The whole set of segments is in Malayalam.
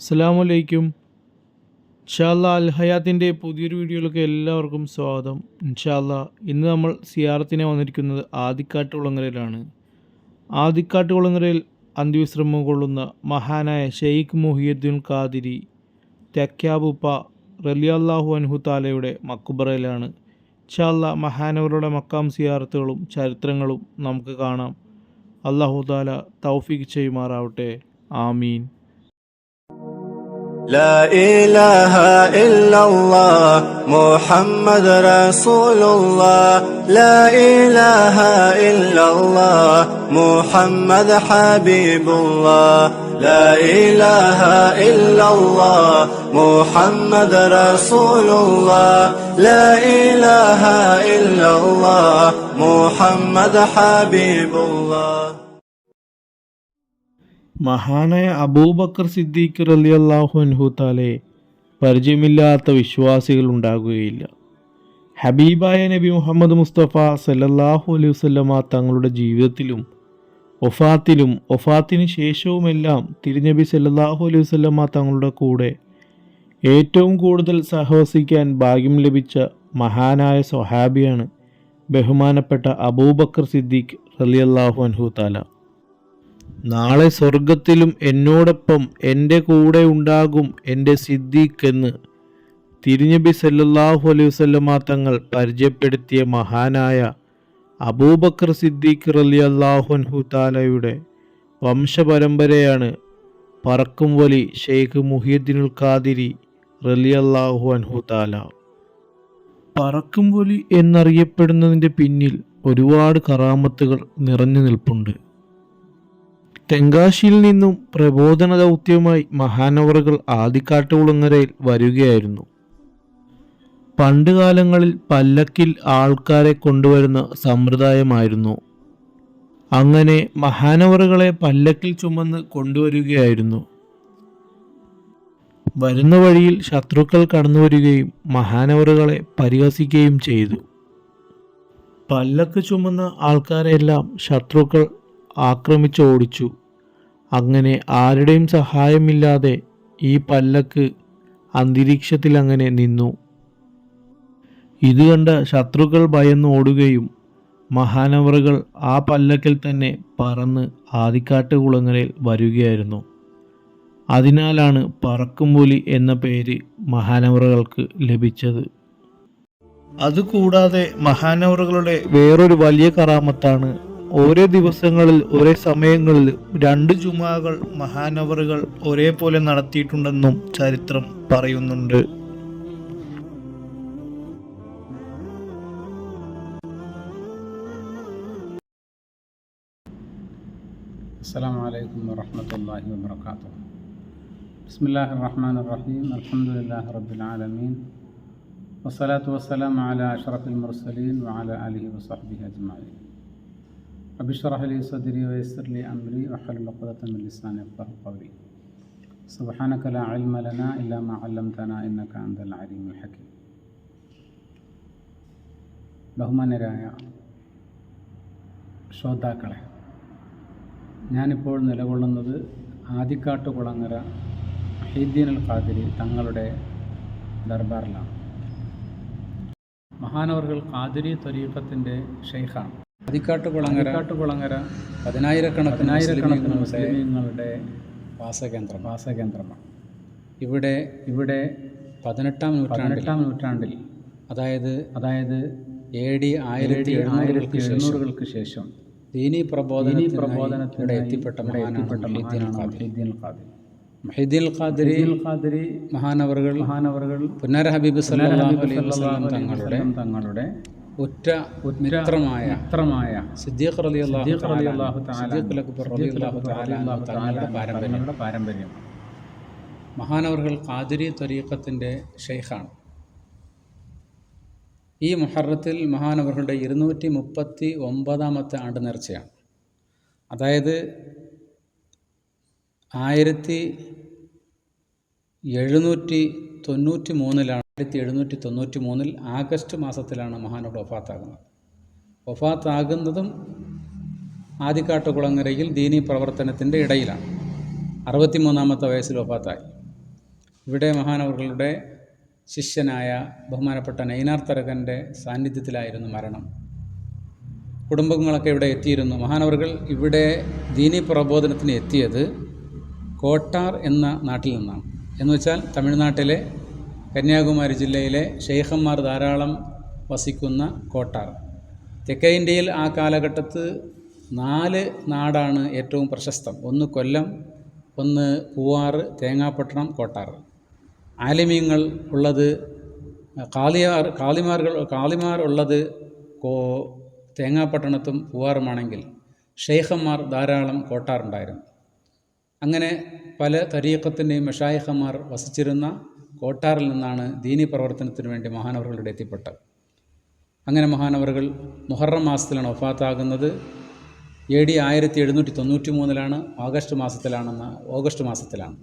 അസ്സലാമു അലൈക്കും. അൽ ഹയാത്തിൻ്റെ പുതിയൊരു വീഡിയോയിലേക്ക് എല്ലാവർക്കും സ്വാഗതം. ഇന്ന് നമ്മൾ സിയാറത്തിനെ വന്നിരിക്കുന്നത് ആദിക്കാട്ടുകുളങ്ങരയിലാണ്. ആദിക്കാട്ടുകുളങ്ങരയിൽ അന്ത്യവിശ്രമം കൊള്ളുന്ന മഹാനായ ഷെയ്ഖ് മുഹിയുദ്ദീൻ ഖാദിരി തെക്കാബുപ്പ റളിയല്ലാഹു അൻഹു താലയുടെ മക്ബറയിലാണ്. മഹാനവരുടെ മക്കാം സിയാറത്തുകളും ചരിത്രങ്ങളും നമുക്ക് കാണാം. അല്ലാഹു താല തൗഫീഖ് ചെയ്യുമാറാവട്ടെ. ആമീൻ. لا إله إلا الله محمد رسول الله لا إله إلا الله محمد حبيب الله لا إله إلا الله محمد رسول الله لا إله إلا الله محمد حبيب الله. മഹാനായ അബൂബക്കർ സിദ്ദീഖ് റളിയല്ലാഹു അൻഹു താലയെ പരിചയമില്ലാത്ത വിശ്വാസികൾ ഉണ്ടാകുകയില്ല. ഹബീബായ നബി മുഹമ്മദ് മുസ്തഫ സല്ലല്ലാഹു അലൈഹി വസല്ലമ തങ്ങളുടെ ജീവിതത്തിലും വഫാത്തിന് ശേഷവുമെല്ലാം തിരുനബി സല്ലല്ലാഹു അലൈഹി വസല്ലമ തങ്ങളുടെ കൂടെ ഏറ്റവും കൂടുതൽ സഹവസിക്കാൻ ഭാഗ്യം ലഭിച്ച മഹാനായ സ്വഹാബിയാണ് ബഹുമാനപ്പെട്ട അബൂബക്കർ സിദ്ദീഖ് റളിയല്ലാഹു അൻഹു താല. നാളെ സ്വർഗത്തിലും എന്നോടൊപ്പം എൻ്റെ കൂടെ ഉണ്ടാകും എൻ്റെ സിദ്ദീഖ് എന്ന് തിരുനബി സല്ലല്ലാഹു അലൈഹി വസല്ലമ തങ്ങൾ പരിചയപ്പെടുത്തിയ മഹാനായ അബൂബക്കർ സിദ്ദീഖ് റളിയല്ലാഹു അൻഹു താലയുടെ വംശപരമ്പരയാണ് പറക്കും വലി ഷെയ്ഖ് മുഹിയുദ്ദീൻ ഖാദിരി റളിയല്ലാഹു അൻഹു താല. പറക്കും വലി എന്നറിയപ്പെടുന്നതിൻ്റെ പിന്നിൽ ഒരുപാട് കറാമത്തുകൾ നിറഞ്ഞു നിൽപ്പുണ്ട്. തെങ്കാശിയിൽ നിന്നും പ്രബോധന ദൗത്യവുമായി മഹാനവറുകൾ ആദിക്കാട്ടുകുളങ്ങരയിൽ വരികയായിരുന്നു. പണ്ട് കാലങ്ങളിൽ പല്ലക്കിൽ ആൾക്കാരെ കൊണ്ടുവരുന്ന സമ്പ്രദായമായിരുന്നു. അങ്ങനെ മഹാനവറുകളെ പല്ലക്കിൽ ചുമന്ന് കൊണ്ടുവരികയായിരുന്നു. വരുന്ന വഴിയിൽ ശത്രുക്കൾ കടന്നു വരികയും മഹാനവറുകളെ പരിഹസിക്കുകയും ചെയ്തു. പല്ലക്ക് ചുമന്ന ആൾക്കാരെല്ലാം ശത്രുക്കൾ ആക്രമിച്ചോടിച്ചു. അങ്ങനെ ആരുടെയും സഹായമില്ലാതെ ഈ പല്ലക്ക് അന്തരീക്ഷത്തിൽ അങ്ങനെ നിന്നു. ഇത് കണ്ട ശത്രുക്കൾ ഭയന്ന് ഓടുകയും മഹാനവറുകൾ ആ പല്ലക്കിൽ തന്നെ പറന്ന് ആദിക്കാട്ടുകുളങ്ങരയിൽ വരികയായിരുന്നു. അതിനാലാണ് പറക്കുംപുലി എന്ന പേര് മഹാനവറുകൾക്ക് ലഭിച്ചത്. അതുകൂടാതെ മഹാനവറുകളുടെ വേറൊരു വലിയ കറാമത്താണ് ഒരേ ദിവസങ്ങളിൽ ഒരേ സമയങ്ങളിൽ 2 ജുമാകൾ മഹാനവറുകൾ ഒരേപോലെ നടത്തിയിട്ടുണ്ടെന്നും ചരിത്രം പറയുന്നുണ്ട്. അസ്സലാമു അലൈക്കും വറഹ്മത്തുള്ളാഹി വബറകാതുഹു. ബിസ്മില്ലാഹിർ റഹ്മാനിർ റഹീം. അൽഹംദുലില്ലാഹി റബ്ബിൽ ആലമീൻ വസ്സലാത്തു വസ്സലാമു അലാ അഷ്റഫിൽ മുർസലീൻ വഅലാ ആലിഹി വസഹ്ബിഹി അജ്മഈൻ. റബ്ബി ഇശ്റഹ് ലി സദ്രി വയസ്സിർ ലി അംരി വഹ്ലുൽ ഉഖ്ദതൻ മിൻ ലിസാനി യഫ്ഖഹു ഖൗലി. സുബ്ഹാനക ലാ ഇൽമ ലനാ ഇല്ലാ മാ അല്ലംതനാ ഇന്നക അൻതൽ അലീമുൽ ഹകീം. ബഹുമാന്യരായ ശ്രോതാക്കളെ, ഞാനിപ്പോൾ നിലകൊള്ളുന്നത് ആദിക്കാട്ടുകുളങ്ങര മുഹീദ്ദീൻ ഖാദിരി തങ്ങളുടെ ദർബാറിലാണ്. മഹാനവറുകൾ ഖാദിരി ത്വരീഖത്തിൻ്റെ ഷെയ്ഖാണ്. ആദിക്കാട്ടുകുളങ്ങര പതിനായിരക്കണക്കിന് മുസ്ലിമീങ്ങളുടെ വാസകേന്ദ്രമാണ്. ഇവിടെ 18ാം നൂറ്റാണ്ടിൽ അതായത് AD 1700-കൾക്ക് ശേഷം ദീനീ പ്രബോധനത്തിലൂടെ എത്തിപ്പെട്ട മുഹീദ്ദീൻ ഖാദിരി മഹാനവറുകൾ പുന്നര ഹബീബ് സല്ലല്ലാഹു അലൈഹി വസല്ലം തങ്ങളുടെ ഉറ്റ മിത്രമായ സിദ്ദീഖ് റളിയല്ലാഹു തആല തങ്ങളുടെ പാരമ്പര്യം. മഹാനവറുകൾ ഖാദിരി ത്വരീഖത്തിൻ്റെ ഷെയ്ഖാണ്. ഈ മുഹറത്തിൽ മഹാനവറുകളുടെ 239ാമത്തെ ആണ്ട് നേർച്ചയാണ്. അതായത് 1793 ആഗസ്റ്റ് മാസത്തിലാണ് മഹാനവറുകൾ വഫാത്താകുന്നതും ആദിക്കാട്ടുകുളങ്ങരയിൽ ദീനീ പ്രവർത്തനത്തിൻ്റെ ഇടയിലാണ്. 63ാമത്തെ വയസ്സിൽ വഫാത്തായി. ഇവിടെ മഹാനവറുകളുടെ ശിഷ്യനായ ബഹുമാനപ്പെട്ട നൈനാർ തരകൻ്റെ സാന്നിധ്യത്തിലായിരുന്നു മരണം. കുടുംബങ്ങളൊക്കെ ഇവിടെ എത്തിയിരുന്നു. മഹാനവറുകൾ ഇവിടെ ദീനി പ്രബോധനത്തിന് എത്തിയത് കോട്ടാർ എന്ന നാട്ടിൽ നിന്നാണ്. എന്ന് വെച്ചാൽ തമിഴ്നാട്ടിലെ കന്യാകുമാരി ജില്ലയിലെ ഷെയ്ഖന്മാർ ധാരാളം വസിക്കുന്ന കോട്ടാർ. തെക്കേ ഇന്ത്യയിൽ ആ കാലഘട്ടത്ത് 4 നാടാണ് ഏറ്റവും പ്രശസ്തം. ഒന്ന് കൊല്ലം, ഒന്ന് പൂവാറ്, തേങ്ങാപ്പട്ടണം, കോട്ടാർ. ആലിമീങ്ങൾ ഉള്ളത് കാളിമാർ ഉള്ളത് തേങ്ങാപ്പട്ടണത്തും പൂവാറുമാണെങ്കിൽ ഷെയ്ഖന്മാർ ധാരാളം കോട്ടാറുണ്ടായിരുന്നു. അങ്ങനെ പല തരീഖത്തിൻ്റെയും മഷായിഖന്മാർ വസിച്ചിരുന്ന കോട്ടാറിൽ നിന്നാണ് ദീനി പ്രവർത്തനത്തിന് വേണ്ടി മഹാനവറുകളുടെ എത്തിപ്പെട്ടത്. അങ്ങനെ മഹാനവറുകൾ മുഹറം മാസത്തിലാണ് വഫാത്താകുന്നത്. AD 1793 ഓഗസ്റ്റ് മാസത്തിലാണ്.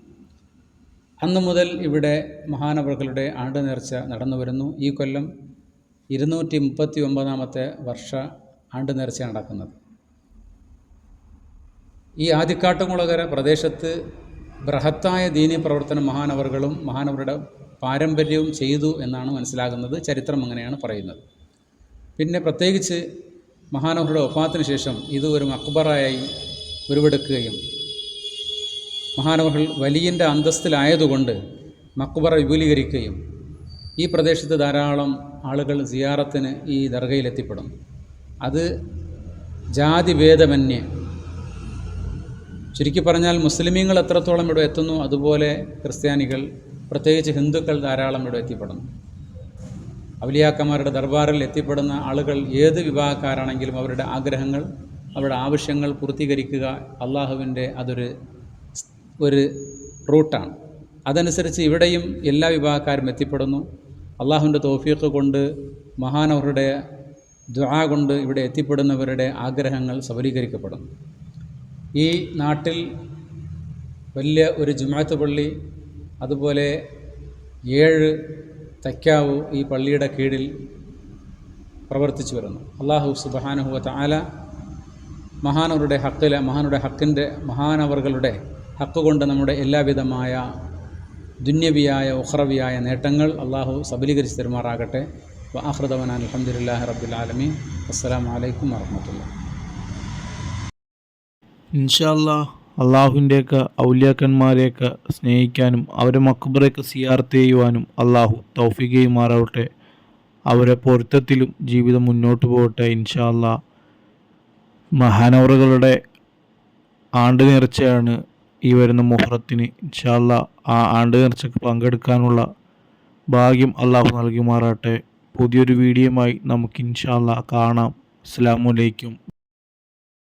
അന്നു മുതൽ ഇവിടെ മഹാനവറുകളുടെ ആണ്ട് നേർച്ച നടന്നു വരുന്നു. ഈ കൊല്ലം 239-ാമത്തെ വർഷ ആണ്ട് നേർച്ച നടക്കുന്നത്. ഈ ആദിക്കാട്ടുകുളങ്ങര പ്രദേശത്ത് ബൃഹത്തായ ദീനി പ്രവർത്തനം മഹാനവറുടെ പാരമ്പര്യവും ചെയ്തു എന്നാണ് മനസ്സിലാകുന്നത്. ചരിത്രം അങ്ങനെയാണ് പറയുന്നത്. പിന്നെ പ്രത്യേകിച്ച് മഹാനവറുടെ വഫാത്തിന് ശേഷം ഇത് ഒരു മക്ബറയായി ഉരുവെടുക്കുകയും മഹാനവറുകൾ വലിയൻ്റെ അന്തസ്സിലായതുകൊണ്ട് മക്ബറ വിപുലീകരിക്കുകയും ഈ പ്രദേശത്ത് ധാരാളം ആളുകൾ സിയാറത്തിന് ഈ ദർഗയിലെത്തിപ്പെടും. അത് ജാതിഭേദമന്യേ, ചുരുക്കി പറഞ്ഞാൽ മുസ്ലിമീങ്ങൾ എത്രത്തോളം ഇവിടെ എത്തുന്നു അതുപോലെ ക്രിസ്ത്യാനികൾ, പ്രത്യേകിച്ച് ഹിന്ദുക്കൾ ധാരാളം ഇവിടെ എത്തിപ്പെടുന്നു. ഔലിയാക്കന്മാരുടെ ദർബാറിൽ എത്തിപ്പെടുന്ന ആളുകൾ ഏത് വിഭാഗക്കാരാണെങ്കിലും അവരുടെ ആഗ്രഹങ്ങൾ, അവരുടെ ആവശ്യങ്ങൾ പൂർത്തീകരിക്കുക അള്ളാഹുവിൻ്റെ ഒരു റൂട്ടാണ്. അതനുസരിച്ച് ഇവിടെയും എല്ലാ വിഭാഗക്കാരും എത്തിപ്പെടുന്നു. അള്ളാഹുവിൻ്റെ തൗഫീഖ് കൊണ്ട്, മഹാനവറുടെ ദുആ കൊണ്ട് ഇവിടെ എത്തിപ്പെടുന്നവരുടെ ആഗ്രഹങ്ങൾ സബലീകരിക്കപ്പെടുന്നു. ഈ നാട്ടിൽ വലിയ ഒരു ജുമാഅത്ത് പള്ളി, അതുപോലെ 7 തക്കാവ് ഈ പള്ളിയുടെ കീഴിൽ പ്രവർത്തിച്ചു വരുന്നു. അല്ലാഹു സുബ്ഹാനഹു വ തആല മഹാനവറുടെ ഹക്ക് കൊണ്ട് നമ്മുടെ എല്ലാവിധമായ ദുന്യവിയായ ഉഖ്റവിയായ നേട്ടങ്ങൾ അല്ലാഹു സബലീകരിച്ച് തരുമാറാകട്ടെ. വ ആഖിറു ദഅ്വാനാ അൽഹംദുലില്ലാഹി റബ്ബിൽ ആലമീൻ. അസ്സലാമു അലൈക്കും വറഹ്മത്തുള്ളാഹി. ഇൻഷാ അല്ലാഹ് അള്ളാഹുവിൻ്റെയൊക്കെ ഔലിയാക്കന്മാരെയൊക്കെ സ്നേഹിക്കാനും അവരെ മക്ബറയൊക്കെ സിയാറത്ത് ചെയ്യുവാനും അള്ളാഹു തൗഫീഖ് ചെയ്യുമാറാവട്ടെ. അവരെ പൊരുത്തത്തിലും ജീവിതം മുന്നോട്ട് പോകട്ടെ. ഇൻഷാ അല്ലാഹ് മഹാനവറുകളുടെ ആണ്ട് നേർച്ചയാണ് ഈ വരുന്ന മുഹറത്തിന്. ഇൻഷാ അല്ലാഹ് ആ ആണ്ട് നേർച്ചയ്ക്ക് പങ്കെടുക്കാനുള്ള ഭാഗ്യം അള്ളാഹു നൽകുമാറാട്ടെ. പുതിയൊരു വീഡിയോയുമായി നമുക്ക് ഇൻഷാ അല്ലാഹ് കാണാം. അസ്സലാമു അലൈക്കും